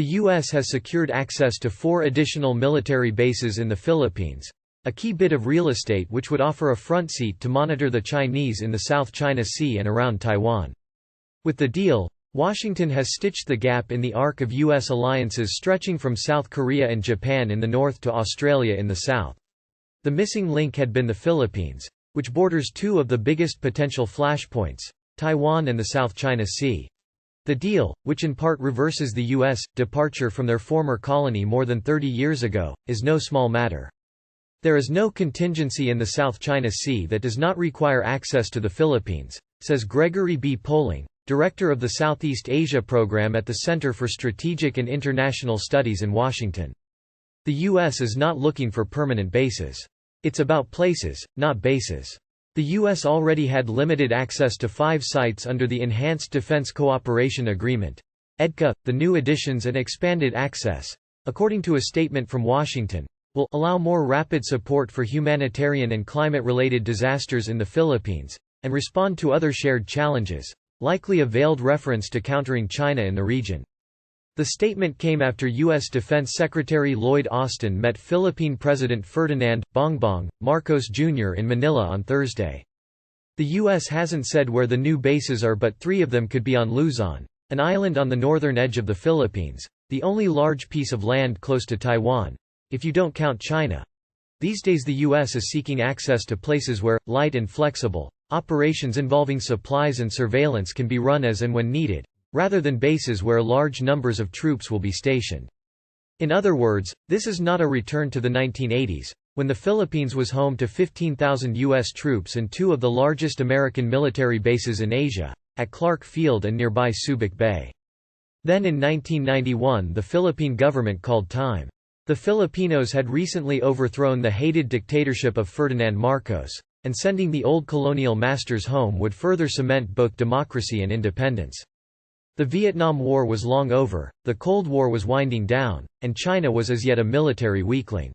The U.S. has secured access to 4 additional military bases in the Philippines, a key bit of real estate which would offer a front seat to monitor the Chinese in the South China Sea and around Taiwan. With the deal, Washington has stitched the gap in the arc of U.S. alliances stretching from South Korea and Japan in the north to Australia in the south. The missing link had been the Philippines, which borders 2 of the biggest potential flashpoints, Taiwan and the South China Sea. The deal, which in part reverses the U.S. departure from their former colony more than 30 years ago, is no small matter. There is no contingency in the South China Sea that does not require access to the Philippines, says Gregory B. Poling, director of the Southeast Asia program at the Center for Strategic and International Studies in Washington. The U.S. is not looking for permanent bases. It's about places, not bases. The U.S. already had limited access to 5 sites under the Enhanced Defense Cooperation Agreement, EDCA. The new additions and expanded access, according to a statement from Washington, will allow more rapid support for humanitarian and climate-related disasters in the Philippines, and respond to other shared challenges, likely a veiled reference to countering China in the region. The statement came after U.S. Defense Secretary Lloyd Austin met Philippine President Ferdinand Bongbong Marcos Jr. in Manila on Thursday. The U.S. hasn't said where the new bases are, but 3 of them could be on Luzon, an island on the northern edge of the Philippines, the only large piece of land close to Taiwan, if you don't count China. These days the U.S. is seeking access to places where, light and flexible, operations involving supplies and surveillance can be run as and when needed, rather than bases where large numbers of troops will be stationed. In other words, this is not a return to the 1980s, when the Philippines was home to 15,000 U.S. troops and 2 of the largest American military bases in Asia, at Clark Field and nearby Subic Bay. Then in 1991 the Philippine government called time. The Filipinos had recently overthrown the hated dictatorship of Ferdinand Marcos, and sending the old colonial masters home would further cement both democracy and independence. The Vietnam War was long over, the Cold War was winding down, and China was as yet a military weakling.